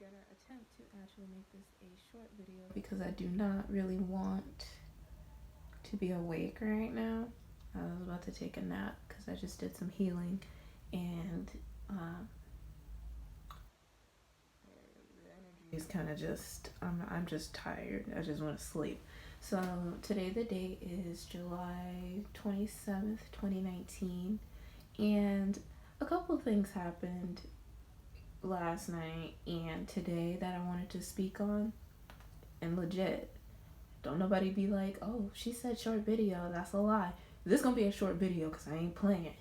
gonna attempt to actually make this a short video because I do not really want to be awake right now. I was about to take a nap because I just did some healing, and the energy is kind of just I'm just tired. I just want to sleep. So today the date is July 27th, 2019, and a couple of things happened last night and today that I wanted to speak on. And legit, don't nobody be like, oh, she said short video. That's a lie. This gonna be a short video because I ain't playing.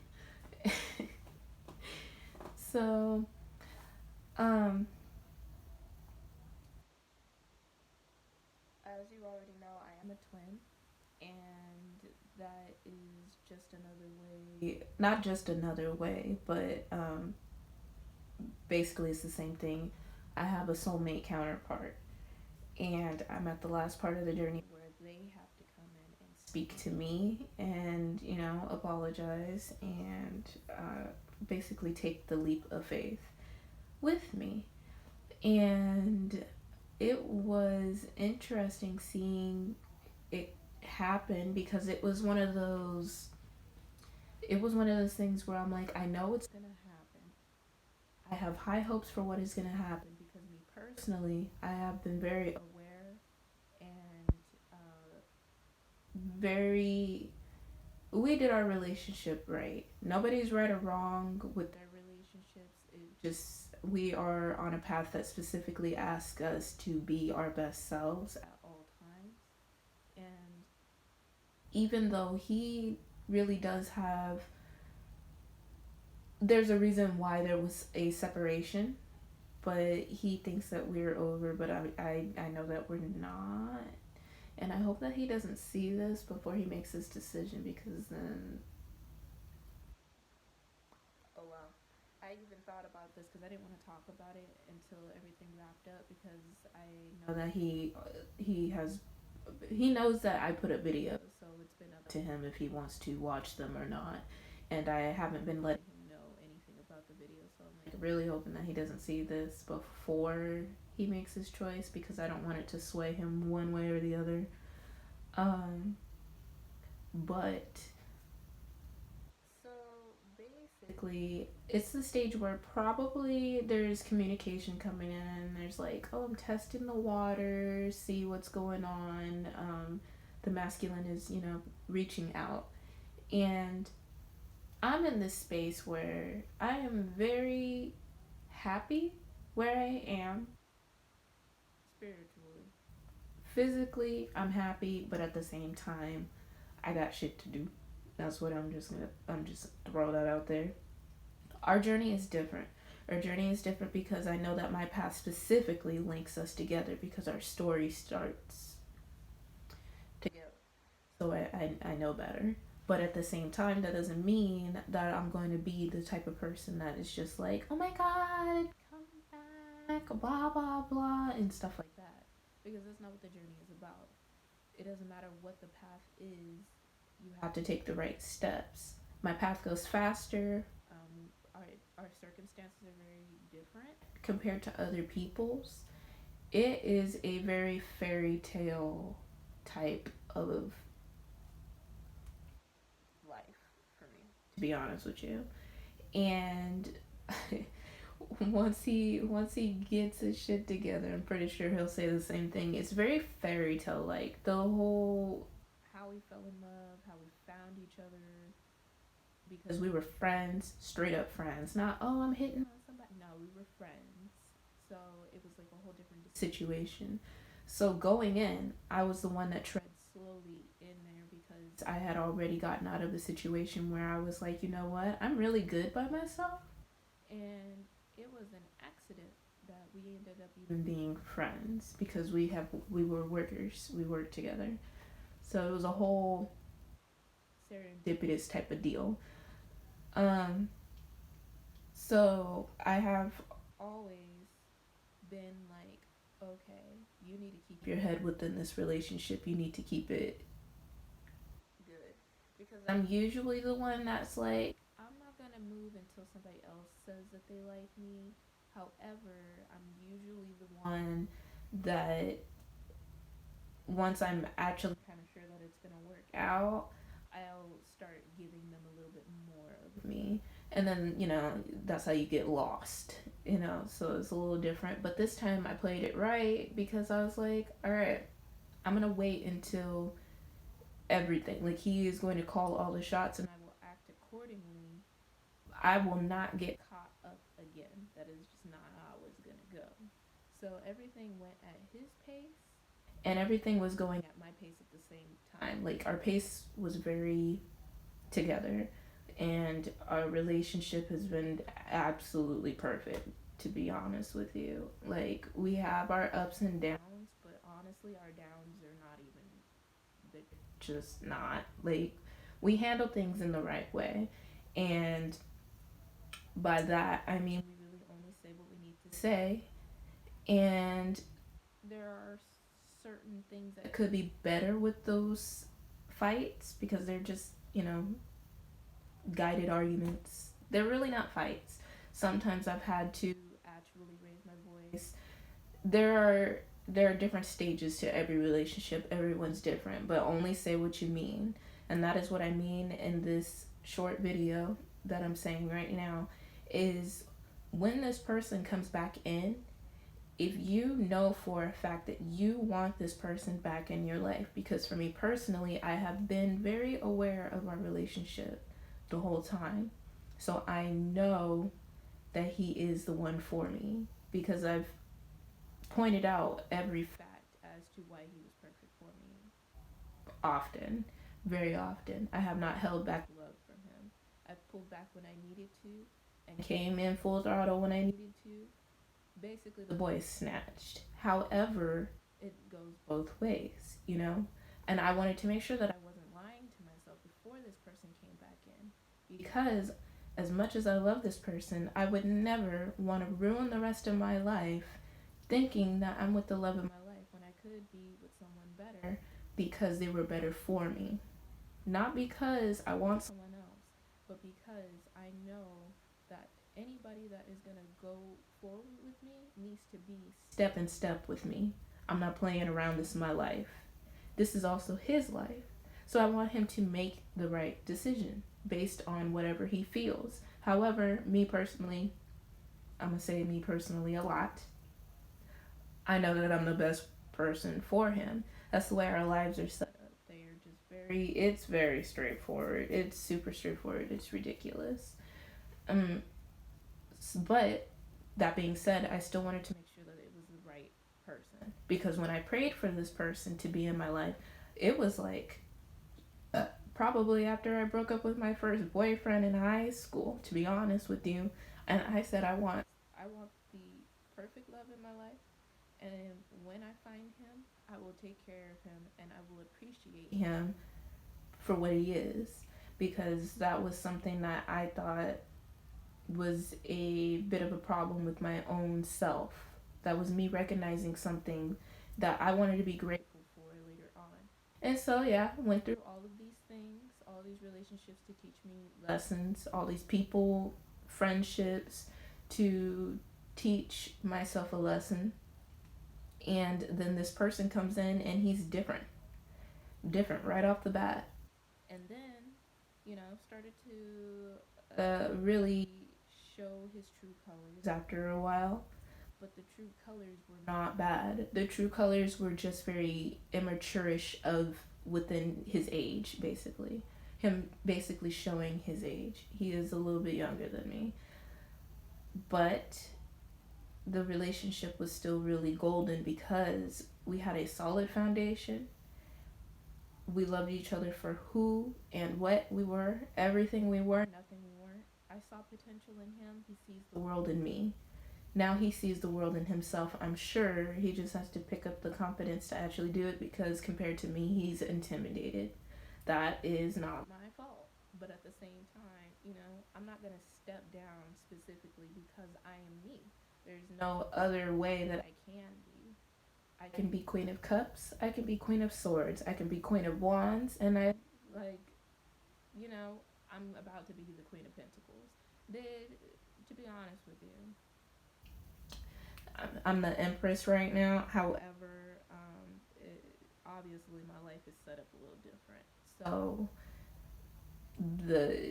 So, um, as you already know, I am a twin, and that is just another way. Not just another way, but basically it's the same thing. I have a soulmate counterpart, and I'm at the last part of the journey where they have to come in and speak to me and, apologize and basically take the leap of faith with me. And it was interesting seeing it happen because it was one of those things where I'm like, I know it's gonna happen. I have high hopes for what is gonna happen because me personally, I have been very aware and very we did our relationship right. Nobody's right or wrong with their relationships. It just we are on a path that specifically asks us to be our best selves at all times. And even though he really does have there's a reason why there was a separation, but he thinks that we're over, but I know that we're not. And I hope that he doesn't see this before he makes his decision because then oh well. I even thought about this because I didn't want to talk about it until everything wrapped up because I know that he knows that I put up videos, so it's been up to him if he wants to watch them or not. And I haven't been letting him know anything about the video, so I'm like really hoping that he doesn't see this before he makes his choice because I don't want it to sway him one way or the other. Um, but so basically, it's the stage where probably there's communication coming in. There's like, oh, I'm testing the water, see what's going on. The masculine is, reaching out. And I'm in this space where I am very happy where I am spiritually. Physically, I'm happy, but at the same time, I got shit to do. That's what I'm just throw that out there. Our journey is different. Our journey is different because I know that my path specifically links us together because our story starts together. So I know better. But at the same time, that doesn't mean that I'm going to be the type of person that is just like, oh my god, come back, blah, blah, blah, and stuff like that. Because that's not what the journey is about. It doesn't matter what the path is, you have to take the right steps. My path goes faster. Our, our circumstances are very different compared to other people's. It is a very fairy tale type of life for me, to be honest with you. And once he gets his shit together, I'm pretty sure he'll say the same thing. It's very fairy tale like. The whole how we fell in love, how we found each other because we were friends, straight up friends. Not, oh, I'm hitting on somebody. No, we were friends. So it was like a whole different situation. So going in, I was the one that tread slowly in there because I had already gotten out of a situation where I was like, you know what? I'm really good by myself. And it was an accident that we ended up even being friends because we were workers. We worked together. So it was a whole serendipitous type of deal. Um so I have always been like, okay, you need to keep your head within this relationship. You need to keep it good. Because I'm usually the one that's like, I'm not gonna move until somebody else says that they like me. However, I'm usually the one that once I'm actually kind of sure that it's going to work out, I'll start giving them a little bit more of me. And then, that's how you get lost. So it's a little different. But this time I played it right because I was like, all right, I'm going to wait until everything. Like, he is going to call all the shots and I will act accordingly. I will not get caught up again. That is just not how I was going to go. So everything went at his pace and everything was going at my pace at the same time. Like, our pace was very together and our relationship has been absolutely perfect, to be honest with you. Like, we have our ups and downs, but honestly our downs are not even, they're just not. Like, we handle things in the right way, and by that I mean we really only say what we need to say, and there are certain things that could be better with those fights because they're just, guided arguments. They're really not fights. Sometimes I've had to actually raise my voice. There are different stages to every relationship. Everyone's different, but only say what you mean. And that is what I mean in this short video that I'm saying right now is when this person comes back in, if you know for a fact that you want this person back in your life, because for me personally, I have been very aware of our relationship the whole time. So I know that he is the one for me because I've pointed out every fact as to why he was perfect for me often, very often. I have not held back love from him. I've pulled back when I needed to and came in full throttle when I needed to. Basically, the boy is snatched. However, it goes both ways. And I wanted to make sure that I wasn't lying to myself before this person came back in. Because as much as I love this person, I would never want to ruin the rest of my life thinking that I'm with the love of my life when I could be with someone better because they were better for me. Not because I want someone else, but because I know that anybody that is going to go forward with me needs to be step in step with me. I'm not playing around. This is my life. This is also his life. So I want him to make the right decision based on whatever he feels. However, me personally, I'm going to say me personally a lot, I know that I'm the best person for him. That's the way our lives are set up. They are just it's very straightforward. It's super straightforward. It's ridiculous. Um, but that being said, I still wanted to make sure that it was the right person. Because when I prayed for this person to be in my life, it was like probably after I broke up with my first boyfriend in high school, to be honest with you. And I said I want the perfect love in my life, and when I find him, I will take care of him and I will appreciate him for what he is, because that was something that I thought was a bit of a problem with my own self. That was me recognizing something that I wanted to be grateful for later on. And so, yeah, went through all of these things, all these relationships to teach me lessons, all these people, friendships to teach myself a lesson. And then this person comes in and he's different right off the bat. And then, started to really show his true colors after a while. But the true colors were not bad. The true colors were just very immaturish of within his age, basically. Him basically showing his age. He is a little bit younger than me. But the relationship was still really golden because we had a solid foundation. We loved each other for who and what we were, everything we were, nothing we weren't. I saw potential in him. He sees the world in me. Now he sees the world in himself. I'm sure he just has to pick up the confidence to actually do it because compared to me, he's intimidated. That is not my fault. But at the same time, I'm not going to step down specifically because I am me. There's no other way that I can be. I can be Queen of Cups. I can be Queen of Swords. I can be Queen of Wands. And like, you know, I'm about to be the Queen of Pentacles. Did, to be honest with you, I'm the empress right now. However, obviously my life is set up a little different. So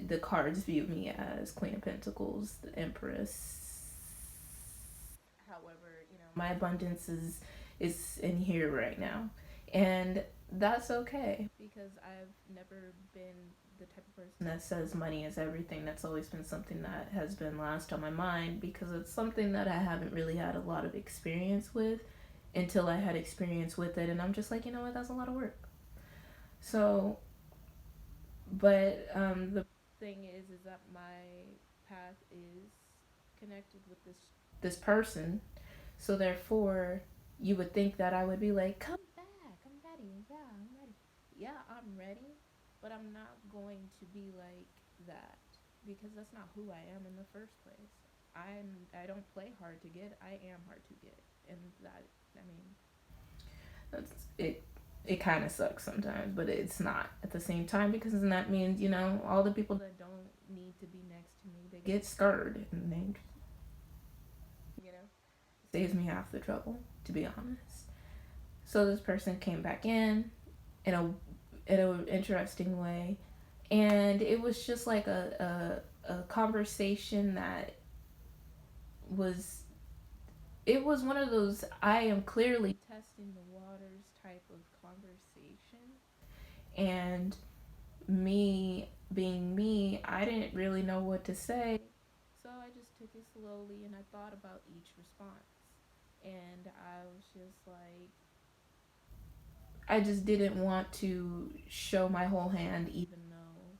the cards view me as Queen of Pentacles, the Empress. However, my abundance is in here right now. And that's okay because I've never been the type of person that says money is everything. That's always been something that has been last on my mind because it's something that I haven't really had a lot of experience with until I had experience with it, and I'm just like, you know what, that's a lot of work. So, but the thing is that my path is connected with this person. So therefore, you would think that I would be like, come back, I'm ready. Yeah, I'm ready. Yeah, I'm ready, but I'm not going to be like that because that's not who I am in the first place. I don't play hard to get. I am hard to get, and that, I mean, that's it. It kind of sucks sometimes, but it's not at the same time because then that means all the people that don't need to be next to me, they get scared, and they saves me half the trouble, to be honest. So this person came back in a interesting way, and it was just like a conversation that was it was one of those I am clearly testing the waters type of conversation. And me being me, I didn't really know what to say. So I just took it slowly and I thought about each response. And I was just like, I just didn't want to show my whole hand, even though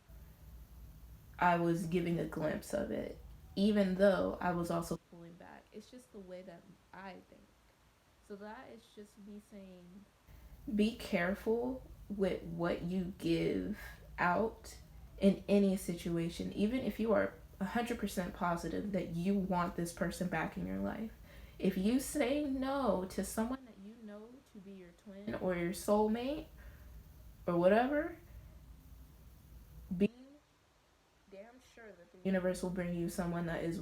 I was giving a glimpse of it, even though I was also pulling back. It's just the way that I think. So that is just me saying be careful with what you give out in any situation, even if you are 100% positive that you want this person back in your life. If you say no to someone that you know to be your twin or your soulmate or whatever, be damn sure that the universe will bring you someone that is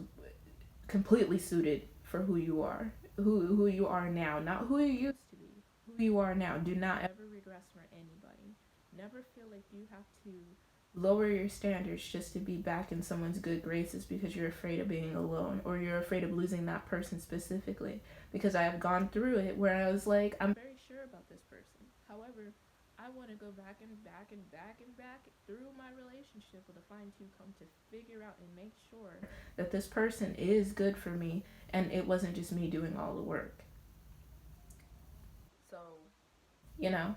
completely suited for who you are, who you are now, not who you used to be, who you are now. Do not ever regress for anybody. Never feel like you have to lower your standards just to be back in someone's good graces because you're afraid of being alone or you're afraid of losing that person specifically. Because I have gone through it where I was like, I'm very sure about this person. However, I want to go back and back and back and back through my relationship with a fine tooth comb to figure out and make sure that this person is good for me and it wasn't just me doing all the work. So, you know,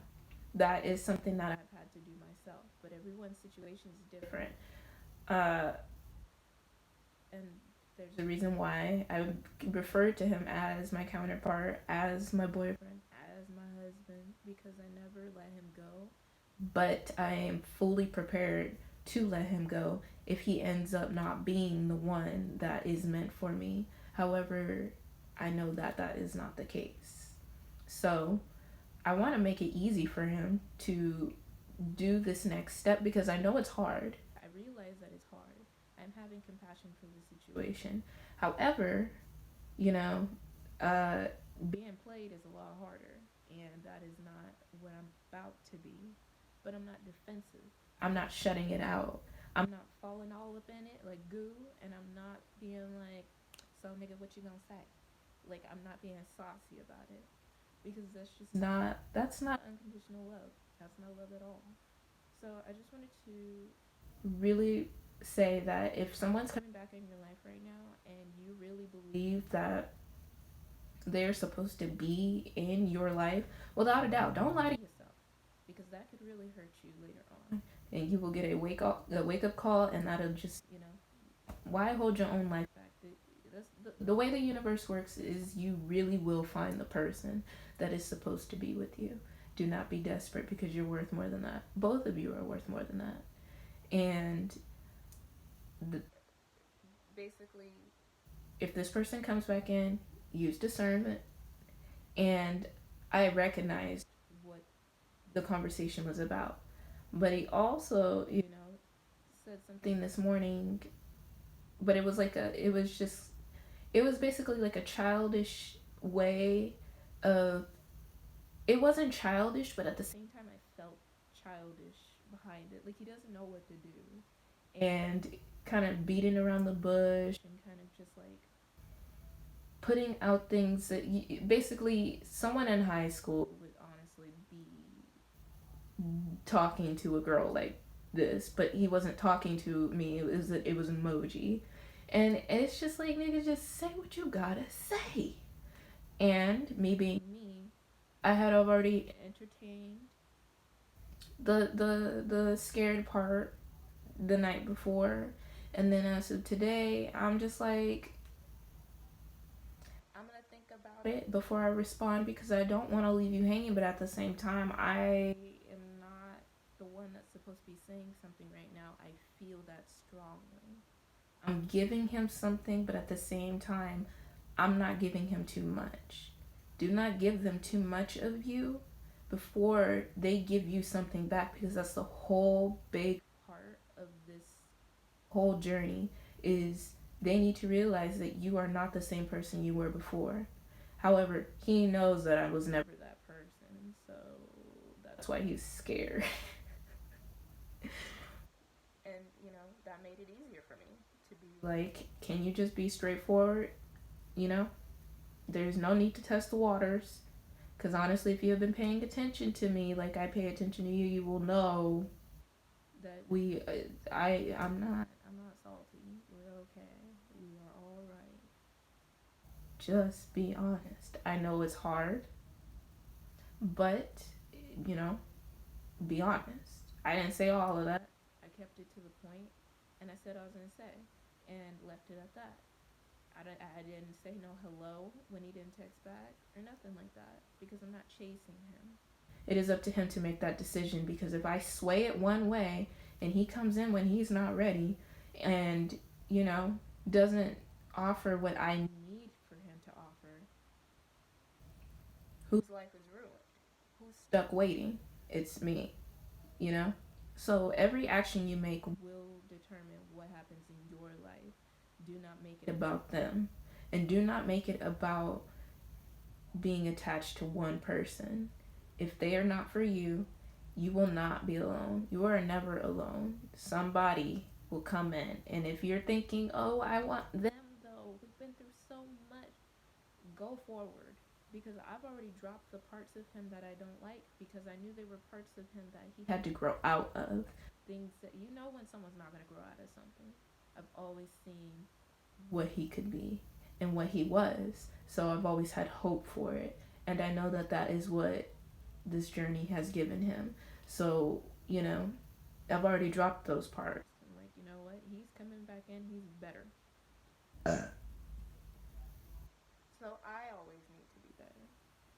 that is something that I've had to do myself, but everyone's situation is different. Uh, and there's a reason why I refer to him as my counterpart, as my boyfriend, as my husband, because I never let him go. But I am fully prepared to let him go if he ends up not being the one that is meant for me. However, I know that that is not the case. So I want to make it easy for him to do this next step because I know it's hard. I realize that it's hard. I'm having compassion for the situation. However, you know, uh, being played is a lot harder, and that is not what I'm about to be. But I'm not defensive. I'm not shutting it out. I'm not falling all up in it like goo, and I'm not being like, so nigga, what you gonna say? Like I'm not being saucy about it because that's not unconditional love. That's not love at all. So I just wanted to really say that if someone's coming back in your life right now and you really believe that they're supposed to be in your life, without a doubt, don't lie to yourself because that could really hurt you later on, and you will get a wake up call, and that'll just why hold your own life back? The way the universe works is you really will find the person that is supposed to be with you. Do not be desperate because you're worth more than that. Both of you are worth more than that. And the, basically, if this person comes back in, use discernment. And I recognized what the conversation was about. But he also, said something this morning, but it was basically like a childish way of, it wasn't childish, but at the same time I felt childish behind it. Like he doesn't know what to do. And kind of beating around the bush and kind of just like putting out things that basically someone in high school would honestly be talking to a girl like this, but he wasn't talking to me. It was emoji, and it's just like, nigga, just say what you gotta say. And me being me, I had already entertained the scared part the night before, and then as of today, I'm just like, I'm gonna think about it before I respond because I don't want to leave you hanging, but at the same time, I am not the one that's supposed to be saying something right now. I feel that strongly. I'm giving him something, but at the same time, I'm not giving him too much. Do not give them too much of you before they give you something back, because that's the whole big part of this whole journey, is they need to realize that you are not the same person you were before. However, he knows that I was never that person, so that's why he's scared. And that made it easier for me to be like, can you just be straightforward? You know, there's no need to test the waters. Because honestly, if you have been paying attention to me like I pay attention to you, you will know that I'm not salty. We're okay. We are all right. Just be honest. I know it's hard, but you know, be honest. I didn't say all of that. I kept it to the point, and I said I was gonna say, and left it at that. I didn't say no hello when he didn't text back or nothing like that because I'm not chasing him. It is up to him to make that decision, because if I sway it one way and he comes in when he's not ready and, you know, doesn't offer what I need for him to offer, whose life is ruined? Who's stuck waiting? It's me, you know? So every action you make will determine what happens in your life. Do not make it about them. And do not make it about being attached to one person. If they are not for you, you will not be alone. You are never alone. Somebody will come in. And if you're thinking, oh, I want them though, we've been through so much, go forward. Because I've already dropped the parts of him that I don't like, because I knew there were parts of him that he had to grow out of. Things that, when someone's not going to grow out of something. I've always seen what he could be and what he was. So I've always had hope for it. And I know that that is what this journey has given him. So, I've already dropped those parts. I'm like, you know what? He's coming back in. He's better. So I always need to be better.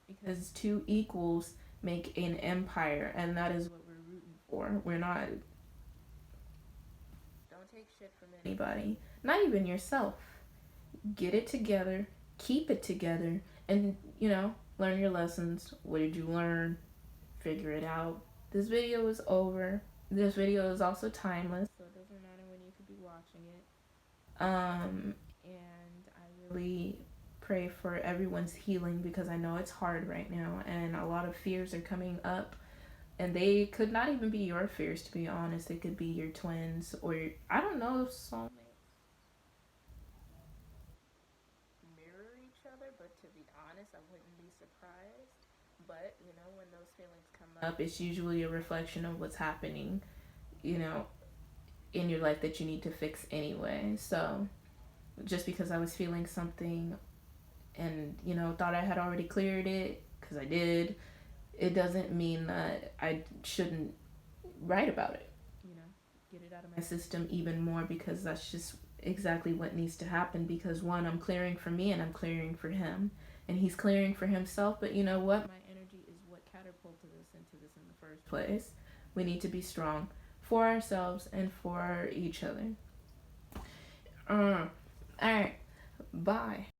Because two equals make an empire. And that is what we're rooting for. We're not. Don't take shit from anybody. Not even yourself. Get it together. Keep it together. And, learn your lessons. What did you learn? Figure it out. This video is over. This video is also timeless, so it doesn't matter when you could be watching it. And I really pray for everyone's healing, because I know it's hard right now, and a lot of fears are coming up, and they could not even be your fears, to be honest. They could be your twins, or I don't know, soulmates mirror each other, but to be honest, I wouldn't be surprised. But, when those feelings come up, it's usually a reflection of what's happening, you know, in your life that you need to fix anyway. So, just because I was feeling something and, thought I had already cleared it, because I did, it doesn't mean that I shouldn't write about it, get it out of my system even more, because that's just exactly what needs to happen. Because one, I'm clearing for me and I'm clearing for him, and he's clearing for himself. But you know what? My energy is what catapulted us into this in the first place. We need to be strong for ourselves and for each other. All right. Bye.